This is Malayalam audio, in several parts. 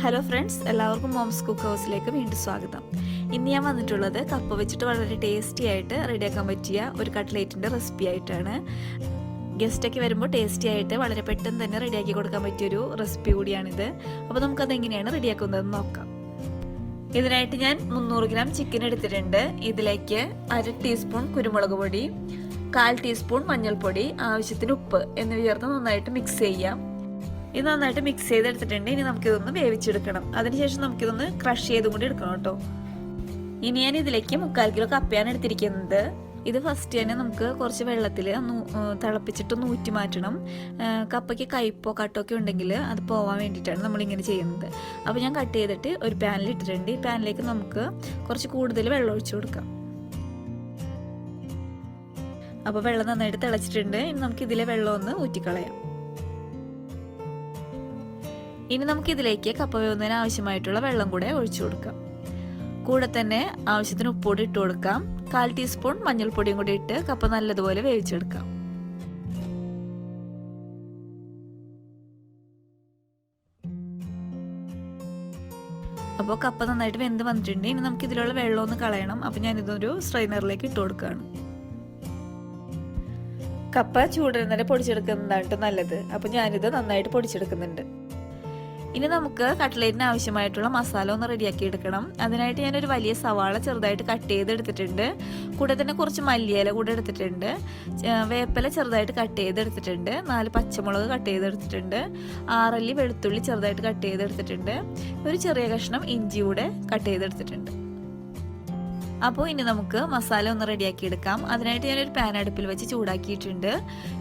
ഹലോ ഫ്രണ്ട്സ്, എല്ലാവർക്കും മോംസ് കുക്ക് ഹൗസിലേക്ക് വീണ്ടും സ്വാഗതം. ഇന്ന് ഞാൻ വന്നിട്ടുള്ളത് കപ്പ വെച്ചിട്ട് വളരെ ടേസ്റ്റി ആയിട്ട് റെഡിയാക്കാൻ പറ്റിയ ഒരു കട്ട്ലേറ്റിൻ്റെ റെസിപ്പി ആയിട്ടാണ്. ഗസ്റ്റൊക്കെ വരുമ്പോൾ ടേസ്റ്റി ആയിട്ട് വളരെ പെട്ടെന്ന് തന്നെ റെഡിയാക്കി കൊടുക്കാൻ പറ്റിയൊരു റെസിപ്പി കൂടിയാണിത്. അപ്പോൾ നമുക്കത് എങ്ങനെയാണ് റെഡിയാക്കുന്നതെന്ന് നോക്കാം. ഇതിനായിട്ട് ഞാൻ 300 ഗ്രാം ചിക്കൻ എടുത്തിട്ടുണ്ട്. ഇതിലേക്ക് 1/2 ടീസ്പൂൺ കുരുമുളക് പൊടി, 1/4 ടീസ്പൂൺ മഞ്ഞൾപ്പൊടി, ആവശ്യത്തിന് ഉപ്പ് എന്നിവ ചേർത്ത് നന്നായിട്ട് മിക്സ് ചെയ്യാം. ഇത് നന്നായിട്ട് മിക്സ് ചെയ്തെടുത്തിട്ടുണ്ട്. ഇനി നമുക്കിതൊന്ന് വേവിച്ചെടുക്കണം. അതിനുശേഷം നമുക്കിതൊന്ന് ക്രഷ് ചെയ്തും കൂടി എടുക്കണം കേട്ടോ. ഇനി ഞാൻ ഇതിലേക്ക് 3/4 കിലോ കപ്പയാണ് എടുത്തിരിക്കുന്നത്. ഇത് ഫസ്റ്റ് തന്നെ നമുക്ക് കുറച്ച് വെള്ളത്തിൽ തിളപ്പിച്ചിട്ട് ഊറ്റി മാറ്റണം. കപ്പയ്ക്ക് കയ്പോ കട്ടോ ഒക്കെ ഉണ്ടെങ്കിൽ അത് പോവാൻ വേണ്ടിയിട്ടാണ് നമ്മളിങ്ങനെ ചെയ്യുന്നത്. അപ്പോൾ ഞാൻ കട്ട് ചെയ്തിട്ട് ഒരു പാനിൽ ഇട്ടിട്ടുണ്ട്. ഈ പാനിലേക്ക് നമുക്ക് കുറച്ച് കൂടുതൽ വെള്ളം ഒഴിച്ചു കൊടുക്കാം. അപ്പോൾ വെള്ളം നന്നായിട്ട് തിളച്ചിട്ടുണ്ട്. ഇനി നമുക്ക് ഇതിലെ വെള്ളം ഒന്ന് ഊറ്റിക്കളയാം. ഇനി നമുക്കിതിലേക്ക് കപ്പ വേവുന്നതിന് ആവശ്യമായിട്ടുള്ള വെള്ളം കൂടെ ഒഴിച്ചു കൊടുക്കാം. കൂടെ തന്നെ ആവശ്യത്തിന് ഉപ്പുകൂടി ഇട്ട് കൊടുക്കാം. 1/4 ടീസ്പൂൺ മഞ്ഞൾപ്പൊടിയും കൂടി ഇട്ട് കപ്പ നല്ലതുപോലെ വേവിച്ചെടുക്കാം. അപ്പോൾ കപ്പ നന്നായിട്ട് വെന്ത് വന്നിട്ടുണ്ട്. ഇനി നമുക്ക് ഇതിലുള്ള വെള്ളം ഒന്ന് കളയണം. അപ്പോൾ ഞാനിതൊരു സ്ട്രെയിനറിലേക്ക് ഇട്ട് കൊടുക്കുകയാണ്. കപ്പ ചൂടുന്നതിനെ പൊടിച്ചെടുക്കുന്നതാണ് നല്ലത്. അപ്പോൾ ഞാനിത് നന്നായിട്ട് പൊടിച്ചെടുക്കുന്നുണ്ട്. ഇനി നമുക്ക് കട്ട്ലേറ്റിന് ആവശ്യമായിട്ടുള്ള മസാല ഒന്ന് റെഡിയാക്കി എടുക്കണം. അതിനായിട്ട് ഞാനൊരു വലിയ സവാള ചെറുതായിട്ട് കട്ട് ചെയ്തെടുത്തിട്ടുണ്ട്. കൂടെ തന്നെ കുറച്ച് മല്ലിയില കൂടെ എടുത്തിട്ടുണ്ട്. വേപ്പില ചെറുതായിട്ട് കട്ട് ചെയ്തെടുത്തിട്ടുണ്ട്. 4 പച്ചമുളക് കട്ട് ചെയ്തെടുത്തിട്ടുണ്ട്. 6 അല്ലി വെളുത്തുള്ളി ചെറുതായിട്ട് കട്ട് ചെയ്തെടുത്തിട്ടുണ്ട്. ഒരു ചെറിയ കഷ്ണം ഇഞ്ചി കൂടെ കട്ട് ചെയ്തെടുത്തിട്ടുണ്ട്. അപ്പോൾ ഇനി നമുക്ക് മസാല ഒന്ന് റെഡിയാക്കി എടുക്കാം. അതിനായിട്ട് ഞാനൊരു പാൻ അടുപ്പിൽ വെച്ച് ചൂടാക്കിയിട്ടുണ്ട്.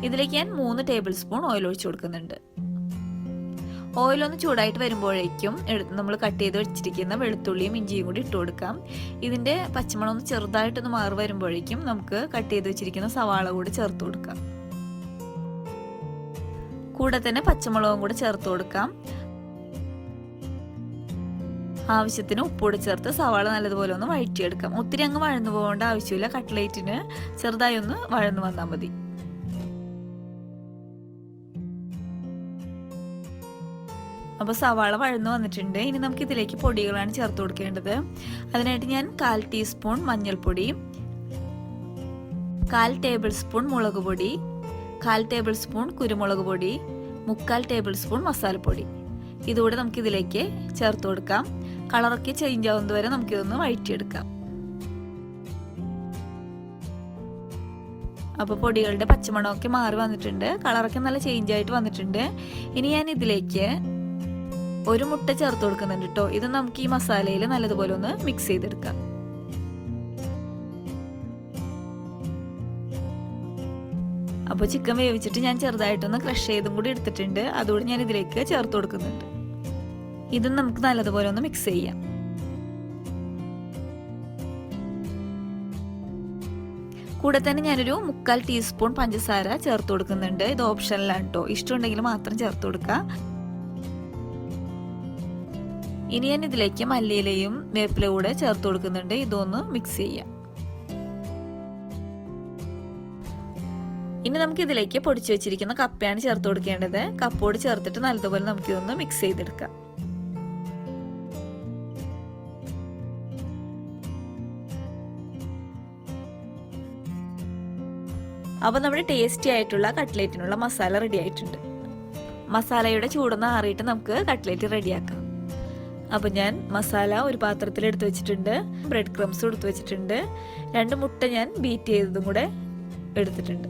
ഇതിലേക്ക് ഞാൻ 3 ടേബിൾ സ്പൂൺ ഓയിൽ ഒഴിച്ചു കൊടുക്കുന്നുണ്ട്. ഓയിലൊന്ന് ചൂടായിട്ട് വരുമ്പോഴേക്കും നമ്മൾ കട്ട് ചെയ്ത് വെച്ചിരിക്കുന്ന വെളുത്തുള്ളിയും ഇഞ്ചിയും കൂടി ഇട്ട് കൊടുക്കാം. ഇതിൻ്റെ പച്ചമണം ഒന്ന് ചെറുതായിട്ടൊന്ന് മാറി വരുമ്പോഴേക്കും നമുക്ക് കട്ട് ചെയ്ത് വെച്ചിരിക്കുന്ന സവാള കൂടി ചേർത്ത് കൊടുക്കാം. കൂടെ തന്നെ പച്ചമുളകും കൂടി ചേർത്ത് കൊടുക്കാം. ആവശ്യത്തിന് ഉപ്പൂടെ ചേർത്ത് സവാള നല്ലതുപോലെ ഒന്ന് വഴറ്റിയെടുക്കാം. ഒത്തിരി അങ്ങ് വഴന്നു പോകേണ്ട ആവശ്യമില്ല. കട്ട്ലേറ്റിന് ചെറുതായി ഒന്ന് വഴന്നു വന്നാൽ മതി. അപ്പോൾ സവാള വഴന്നു വന്നിട്ടുണ്ട്. ഇനി നമുക്ക് ഇതിലേക്ക് പൊടികളാണ് ചേർത്ത് കൊടുക്കേണ്ടത്. അതിനായിട്ട് ഞാൻ 1/4 ടീസ്പൂൺ മഞ്ഞൾപ്പൊടി, 1/4 ടേബിൾ സ്പൂൺ മുളക് പൊടി, 1/4 ടേബിൾ സ്പൂൺ കുരുമുളക് പൊടി, 3/4 ടേബിൾ സ്പൂൺ മസാലപ്പൊടി ഇതുകൂടെ നമുക്കിതിലേക്ക് ചേർത്ത് കൊടുക്കാം. കളറൊക്കെ ചേഞ്ച് ആവുന്നത് വരെ നമുക്കിതൊന്ന് വഴറ്റിയെടുക്കാം. അപ്പോൾ പൊടികളുടെ പച്ചമണമൊക്കെ മാറി വന്നിട്ടുണ്ട്. കളറൊക്കെ നല്ല ചേഞ്ച് ആയിട്ട് വന്നിട്ടുണ്ട്. ഇനി ഞാൻ ഇതിലേക്ക് ഒരു മുട്ട ചേർത്ത് കൊടുക്കുന്നുണ്ട് കേട്ടോ. ഇത് നമുക്ക് ഈ മസാലയിൽ നല്ലതുപോലെ ഒന്ന് മിക്സ് ചെയ്തെടുക്കാം. അപ്പോൾ ചിക്കൻ വേവിച്ചിട്ട് ഞാൻ ചെറുതായിട്ടൊന്ന് ക്രഷ് ചെയ്തും കൂടി എടുത്തിട്ടുണ്ട്. അതുകൂടി ഞാൻ ഇതിലേക്ക് ചേർത്ത് കൊടുക്കുന്നുണ്ട്. ഇതും നമുക്ക് നല്ലതുപോലെ ഒന്ന് മിക്സ് ചെയ്യാം. കൂടെ തന്നെ ഞാനൊരു 3/4 ടീസ്പൂൺ പഞ്ചസാര ചേർത്ത് കൊടുക്കുന്നുണ്ട്. ഇത് ഓപ്ഷനിലാണ് കേട്ടോ. ഇഷ്ടമുണ്ടെങ്കിൽ മാത്രം ചേർത്ത് കൊടുക്കുക. ഇനി ഞാൻ ഇതിലേക്ക് മല്ലിയിലയും വേപ്പില കൂടെ ചേർത്ത് കൊടുക്കുന്നുണ്ട്. ഇതൊന്ന് മിക്സ് ചെയ്യാം. ഇനി നമുക്ക് ഇതിലേക്ക് പൊടിച്ചു വെച്ചിരിക്കുന്ന കപ്പയാണ് ചേർത്ത് കൊടുക്കേണ്ടത്. കപ്പോട് ചേർത്തിട്ട് നല്ലതുപോലെ നമുക്കിതൊന്ന് മിക്സ് ചെയ്തെടുക്കാം. അപ്പോൾ നമ്മുടെ ടേസ്റ്റി ആയിട്ടുള്ള കട്ട്ലേറ്റിനുള്ള മസാല റെഡി ആയിട്ടുണ്ട്. മസാലയുടെ ചൂടൊന്ന് ആറിയിട്ട് നമുക്ക് കട്ട്ലേറ്റ് റെഡിയാക്കാം. അപ്പോൾ ഞാൻ മസാല ഒരു പാത്രത്തിൽ എടുത്ത് വെച്ചിട്ടുണ്ട്. ബ്രെഡ് ക്രംസും എടുത്ത് വെച്ചിട്ടുണ്ട്. 2 മുട്ട ഞാൻ ബീറ്റ് ചെയ്തതും കൂടെ എടുത്തിട്ടുണ്ട്.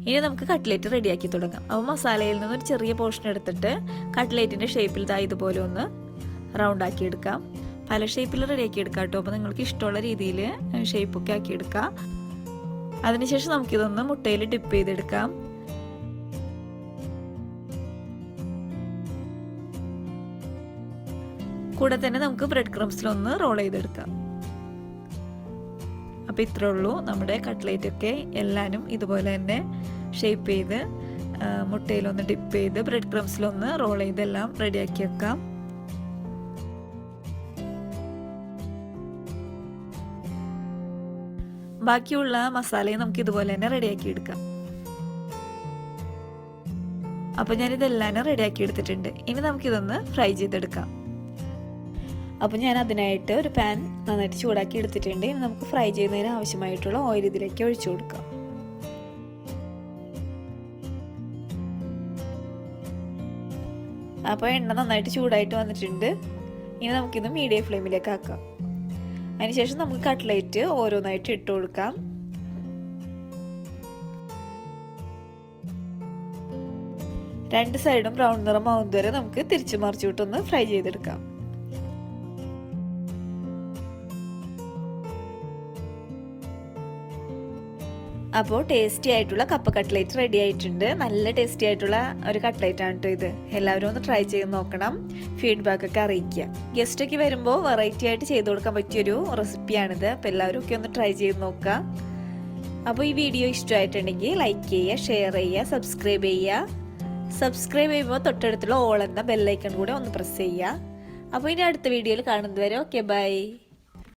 ഇനി നമുക്ക് കട്ട്ലേറ്റ് റെഡിയാക്കി തുടങ്ങാം. അപ്പോൾ മസാലയിൽ നിന്ന് ഒരു ചെറിയ പോർഷൻ എടുത്തിട്ട് കട്ട്ലേറ്റിൻ്റെ ഷേപ്പിൽ ഇതുപോലെ ഒന്ന് റൗണ്ട് ആക്കി എടുക്കാം. പല ഷേപ്പിൽ റെഡിയാക്കി എടുക്കാം കേട്ടോ. അപ്പോൾ നിങ്ങൾക്ക് ഇഷ്ടമുള്ള രീതിയിൽ ഷേപ്പൊക്കെ ആക്കി എടുക്കാം. അതിനുശേഷം നമുക്കിതൊന്ന് മുട്ടയിൽ ഡിപ്പ് ചെയ്തെടുക്കാം. കൂടെ തന്നെ നമുക്ക് ബ്രെഡ് ക്രംസിലൊന്ന് റോൾ ചെയ്തെടുക്കാം. അപ്പോൾ ഇത്രേ ഉള്ളൂ. നമ്മുടെ കട്ട്ലേറ്റ് ഒക്കെ എല്ലാവരും ഇതുപോലെ തന്നെ ഷേപ്പ് ചെയ്ത് മുട്ടയിലൊന്ന് ഡിപ്പ് ചെയ്ത് ബ്രെഡ് ക്രംസിലൊന്ന് റോൾ ചെയ്ത് എല്ലാം റെഡിയാക്കി വെക്കാം. ബാക്കിയുള്ള മസാലയും നമുക്ക് ഇതുപോലെ തന്നെ റെഡിയാക്കി എടുക്കാം. അപ്പോൾ ഞാനിതെല്ലാം റെഡിയാക്കി എടുത്തിട്ടുണ്ട്. ഇനി നമുക്കിതൊന്ന് ഫ്രൈ ചെയ്തെടുക്കാം. അപ്പോൾ ഞാൻ അതിനായിട്ട് ഒരു പാൻ നന്നായിട്ട് ചൂടാക്കി എടുത്തിട്ടുണ്ട്. ഇനി നമുക്ക് ഫ്രൈ ചെയ്യുന്നതിന് ആവശ്യമായിട്ടുള്ള ഓയിൽ ഇതിലേക്ക് ഒഴിച്ചു കൊടുക്കാം. അപ്പോൾ എണ്ണ നന്നായിട്ട് ചൂടായിട്ട് വന്നിട്ടുണ്ട്. ഇനി നമുക്കിത് മീഡിയം ഫ്ലെയിമിലേക്ക് ആക്കാം. അതിനുശേഷം നമുക്ക് കട്ട്ലേറ്റ് ഓരോന്നായിട്ട് ഇട്ട് കൊടുക്കാം. രണ്ട് സൈഡും ബ്രൗൺ നിറമാവുന്നത് വരെ നമുക്ക് തിരിച്ചു മറിച്ചിട്ടൊന്ന് ഫ്രൈ ചെയ്തെടുക്കാം. അപ്പോൾ ടേസ്റ്റി ആയിട്ടുള്ള കപ്പ കട്ട്ലേറ്റ് റെഡി ആയിട്ടുണ്ട്. നല്ല ടേസ്റ്റി ആയിട്ടുള്ള ഒരു കട്ട്ലേറ്റ് ആണ് കേട്ടോ ഇത്. എല്ലാവരും ഒന്ന് ട്രൈ ചെയ്ത് നോക്കണം. ഫീഡ്ബാക്ക് ഒക്കെ അറിയിക്കുക. ഗസ്റ്റൊക്കെ വരുമ്പോൾ വെറൈറ്റി ആയിട്ട് ചെയ്ത് കൊടുക്കാൻ പറ്റിയൊരു റെസിപ്പിയാണിത്. അപ്പോൾ എല്ലാവരും ഒക്കെ ഒന്ന് ട്രൈ ചെയ്ത് നോക്കുക. അപ്പോൾ ഈ വീഡിയോ ഇഷ്ടമായിട്ടുണ്ടെങ്കിൽ ലൈക്ക് ചെയ്യുക, ഷെയർ ചെയ്യുക, സബ്സ്ക്രൈബ് ചെയ്യുക. സബ്സ്ക്രൈബ് ചെയ്യുമ്പോൾ തൊട്ടടുത്തുള്ള ഓൾ എന്ന ബെല്ലൈക്കൺ കൂടെ ഒന്ന് പ്രസ് ചെയ്യുക. അപ്പോൾ ഇനി അടുത്ത വീഡിയോയിൽ കാണുന്നത് വരെ ഓക്കെ ബൈ.